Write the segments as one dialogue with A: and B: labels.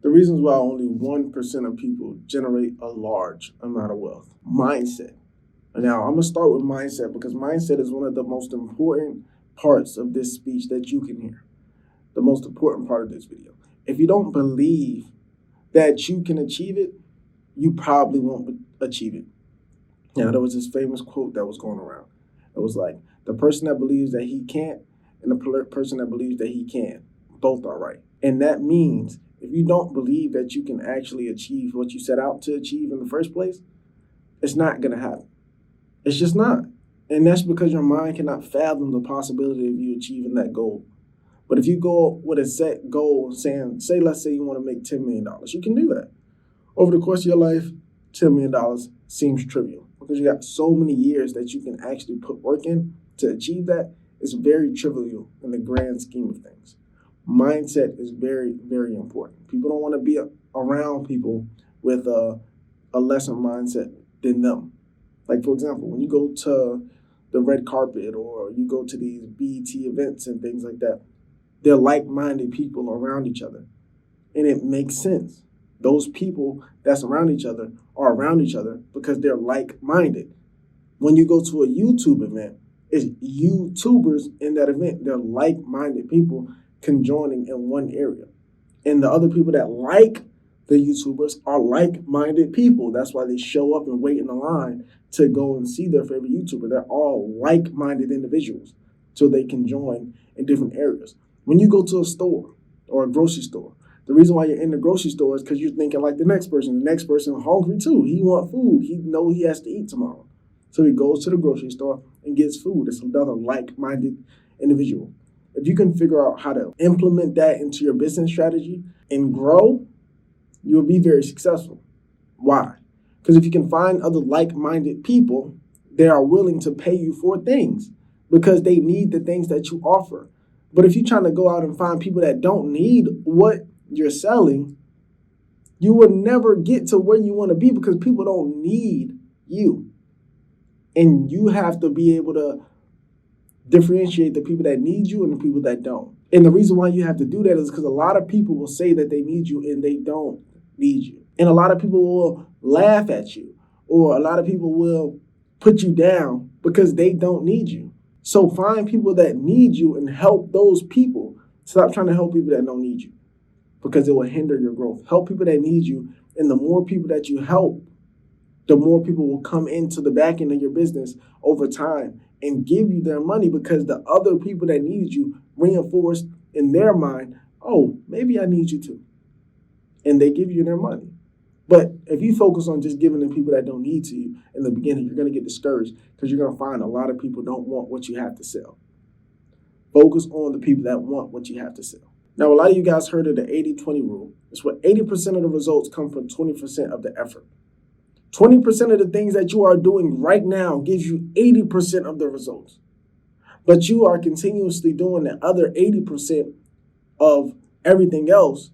A: The reasons why only 1% of people generate a large amount of wealth. Mindset. Now, I'm going to start with mindset because mindset is one of the most important parts of this speech that you can hear. The most important part of this video. If you don't believe that you can achieve it, you probably won't achieve it. Now, there was this famous quote that was going around. It was like, the person that believes that he can't and the person that believes that he can, both are right. And that means if you don't believe that you can actually achieve what you set out to achieve in the first place, it's not going to happen. It's just not. And that's because your mind cannot fathom the possibility of you achieving that goal. But if you go with a set goal saying, let's say you want to make $10 million, you can do that. Over the course of your life, $10 million seems trivial because you got so many years that you can actually put work in to achieve that. It's very trivial in the grand scheme of things. Mindset is very, very important. People don't want to be around people with a lesser mindset than them. Like, for example, when you go to the red carpet or you go to these BET events and things like that, they're like-minded people around each other. And it makes sense. Those people that's around each other are around each other because they're like-minded. When you go to a YouTube event, it's YouTubers in that event. They're like-minded people conjoining in one area. And the other people that like the YouTubers are like-minded people. That's why they show up and wait in the line to go and see their favorite YouTuber. They're all like-minded individuals, so they can join in different areas. When you go to a store or a grocery store, the reason why you're in the grocery store is because you're thinking like the next person. The next person is hungry too. He wants food. He knows he has to eat tomorrow. So he goes to the grocery store and gets food. It's another like-minded individual. If you can figure out how to implement that into your business strategy and grow, you'll be very successful. Why? Because if you can find other like-minded people, they are willing to pay you for things because they need the things that you offer. But if you're trying to go out and find people that don't need what you're selling, you will never get to where you want to be because people don't need you. And you have to be able to differentiate the people that need you and the people that don't. And the reason why you have to do that is because a lot of people will say that they need you and they don't need you. And a lot of people will laugh at you, or a lot of people will put you down because they don't need you. So find people that need you and help those people. Stop trying to help people that don't need you because it will hinder your growth. Help people that need you, and the more people that you help, the more people will come into the back end of your business over time and give you their money because the other people that need you reinforced in their mind, oh, maybe I need you too. And they give you their money. But if you focus on just giving the people that don't need to you in the beginning, you're going to get discouraged because you're going to find a lot of people don't want what you have to sell. Focus on the people that want what you have to sell. Now, a lot of you guys heard of the 80-20 rule. It's where 80% of the results come from 20% of the effort. 20% of the things that you are doing right now gives you 80% of the results. But you are continuously doing the other 80% of everything else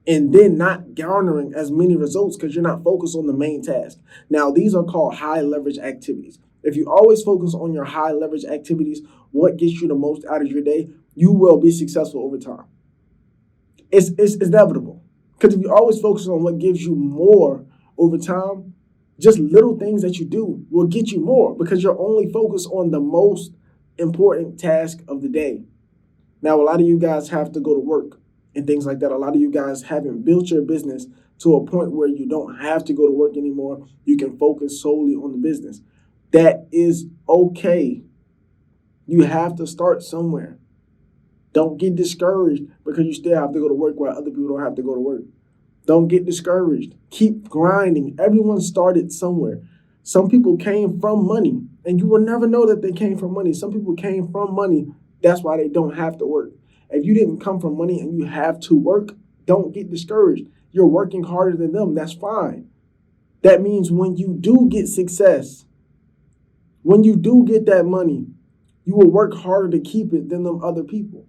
A: and then not garnering as many results because you're not focused on the main task. Now, these are called high leverage activities. If you always focus on your high leverage activities, what gets you the most out of your day, you will be successful over time. It's inevitable. Because if you always focus on what gives you more over time, just little things that you do will get you more because you're only focused on the most important task of the day. Now, a lot of you guys have to go to work and things like that. A lot of you guys haven't built your business to a point where you don't have to go to work anymore. You can focus solely on the business. That is okay. You have to start somewhere. Don't get discouraged because you still have to go to work while other people don't have to go to work. Don't get discouraged. Keep grinding. Everyone started somewhere. Some people came from money, and you will never know that they came from money. Some people came from money. That's why they don't have to work. If you didn't come from money and you have to work, don't get discouraged. You're working harder than them. That's fine. That means when you do get success, when you do get that money, you will work harder to keep it than them other people.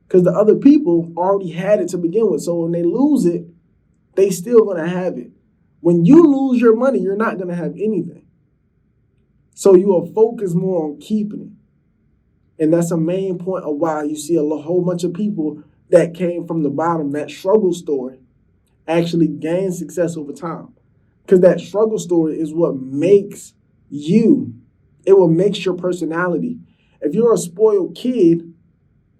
A: Because the other people already had it to begin with. So when they lose it, they still going to have it. When you lose your money, you're not going to have anything. So you will focus more on keeping it. And that's a main point of why you see a whole bunch of people that came from the bottom, that struggle story, actually gain success over time. Because that struggle story is what makes you. It will make your personality. If you're a spoiled kid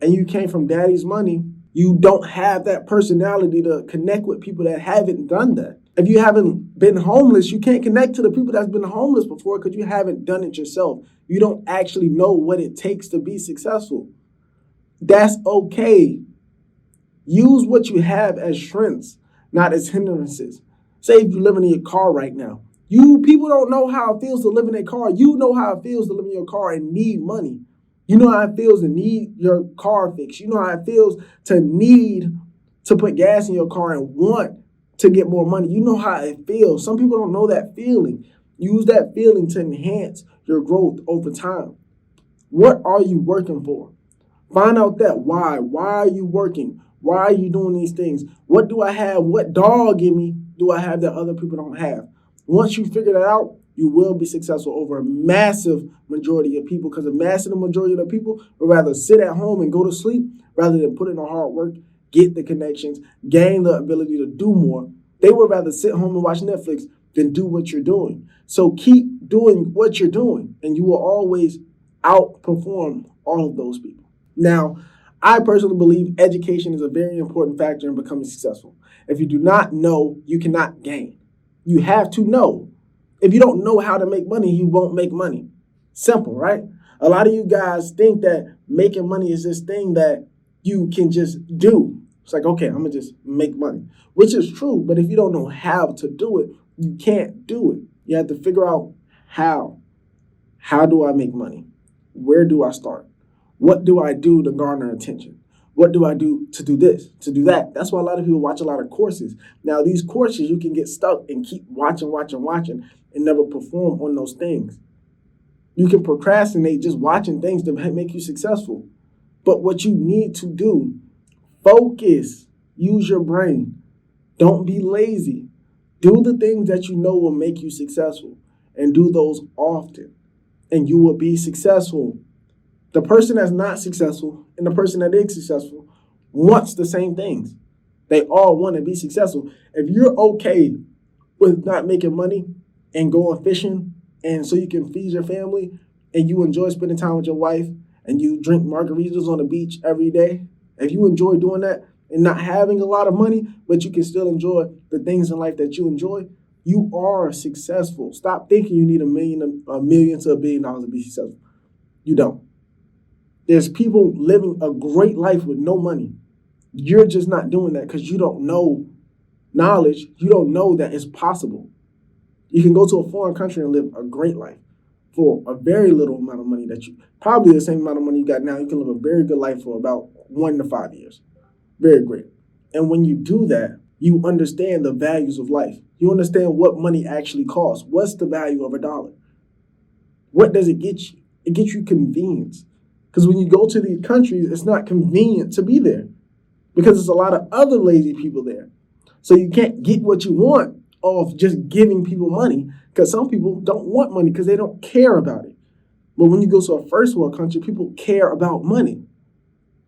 A: and you came from daddy's money, you don't have that personality to connect with people that haven't done that. If you haven't been homeless, you can't connect to the people that's been homeless before because you haven't done it yourself. You don't actually know what it takes to be successful. That's okay. Use what you have as strengths, not as hindrances. Say if you're living in your car right now. You people don't know how it feels to live in a car. You know how it feels to live in your car and need money. You know how it feels to need your car fixed. You know how it feels to need to put gas in your car and want to get more money. You know how it feels. Some people don't know that feeling. Use that feeling to enhance your growth over time. What are you working for? Find out that why. Why are you working? Why are you doing these things? What do I have? What dog in me do I have that other people don't have? Once you figure that out, you will be successful over a massive majority of people, because a massive majority of the people would rather sit at home and go to sleep rather than put in the hard work, get the connections, gain the ability to do more. They would rather sit home and watch Netflix than do what you're doing. So keep doing what you're doing, and you will always outperform all of those people. Now, I personally believe education is a very important factor in becoming successful. If you do not know, you cannot gain. You have to know. If you don't know how to make money, you won't make money. Simple, right? A lot of you guys think that making money is this thing that you can just do. It's like, okay, I'm going to just make money, which is true. But if you don't know how to do it, you can't do it. You have to figure out how. How do I make money? Where do I start? What do I do to garner attention? What do I do to do this, to do that? That's why a lot of people watch a lot of courses. Now, these courses, you can get stuck and keep watching, and never perform on those things. You can procrastinate just watching things to make you successful. But what you need to do, focus, use your brain. Don't be lazy. Do the things that you know will make you successful, and do those often, and you will be successful. The person that's not successful and the person that is successful wants the same things. They all want to be successful. If you're okay with not making money and going fishing, and so you can feed your family, and you enjoy spending time with your wife, and you drink margaritas on the beach every day, if you enjoy doing that and not having a lot of money, but you can still enjoy the things in life that you enjoy, you are successful. Stop thinking you need a million to $1 billion to be successful. You don't. There's people living a great life with no money. You're just not doing that because you don't know knowledge. You don't know that it's possible. You can go to a foreign country and live a great life for a very little amount of money that you, probably the same amount of money you got now. You can live a very good life for about 1 to 5 years. Very great. And when you do that, you understand the values of life. You understand what money actually costs. What's the value of $1? What does it get you? It gets you convenience. Because when you go to these countries, it's not convenient to be there because there's a lot of other lazy people there. So you can't get what you want off just giving people money, because some people don't want money because they don't care about it. But when you go to a first world country, people care about money.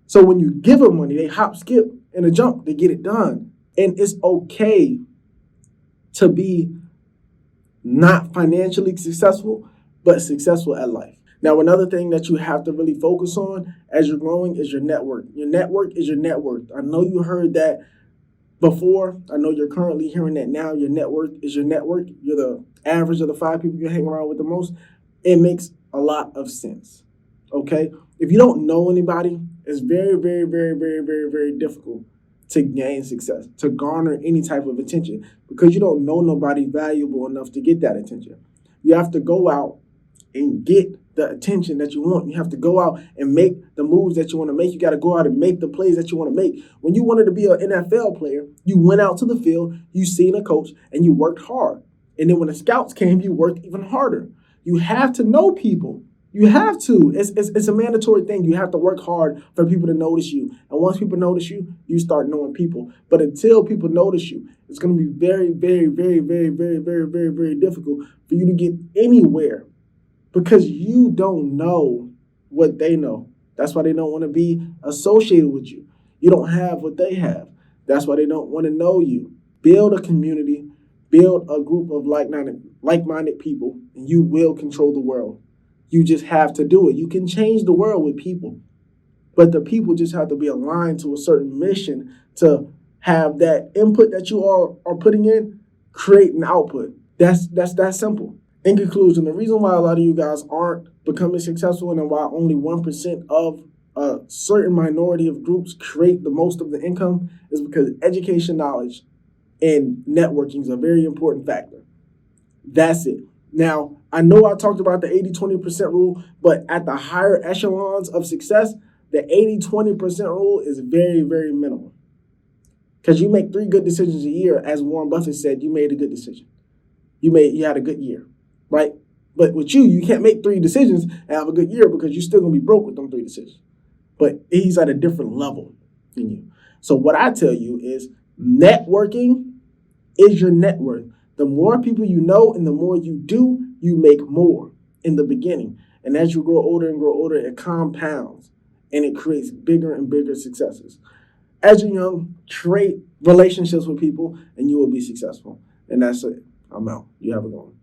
A: So when you give them money, they hop, skip, and a jump to get it done. And it's okay to be not financially successful, but successful at life. Now, another thing that you have to really focus on as you're growing is your network. Your network is your net worth. I know you heard that before. I know you're currently hearing that now. Your net worth is your network. You're the average of the 5 people you hang around with the most. It makes a lot of sense, okay? If you don't know anybody, it's very, very, very, very, very, very difficult to gain success, to garner any type of attention, because you don't know nobody valuable enough to get that attention. You have to go out and get the attention that you want. You have to go out and make the moves that you want to make. You got to go out and make the plays that you want to make. When you wanted to be an NFL player, you went out to the field, you seen a coach, and you worked hard. And then when the scouts came, you worked even harder. You have to know people. You have to. It's a mandatory thing. You have to work hard for people to notice you. And once people notice you, you start knowing people. But until people notice you, it's going to be very, very, very, very, very, very, very, very difficult for you to get anywhere, because you don't know what they know. That's why they don't want to be associated with you. You don't have what they have. That's why they don't want to know you, Build a community, build a group of like-minded people, and you will control the world. You just have to do it. You can change the world with people, but the people just have to be aligned to a certain mission to have that input that you all are putting in, create an output. That's that simple. In conclusion, the reason why a lot of you guys aren't becoming successful and why only 1% of a certain minority of groups create the most of the income is because education, knowledge, and networking is a very important factor. That's it. Now, I know I talked about the 80-20% rule, but at the higher echelons of success, the 80-20% rule is very, very minimal. Because you make 3 good decisions a year, as Warren Buffett said, you made a good decision. You had a good year, right? But with you can't make 3 decisions and have a good year because you're still going to be broke with them 3 decisions. But he's at a different level than you. So what I tell you is networking is your net worth. The more people you know and the more you do, you make more in the beginning. And as you grow older and grow older, it compounds and it creates bigger and bigger successes. As you're young, create relationships with people and you will be successful. And that's it. I'm out. You have a good one.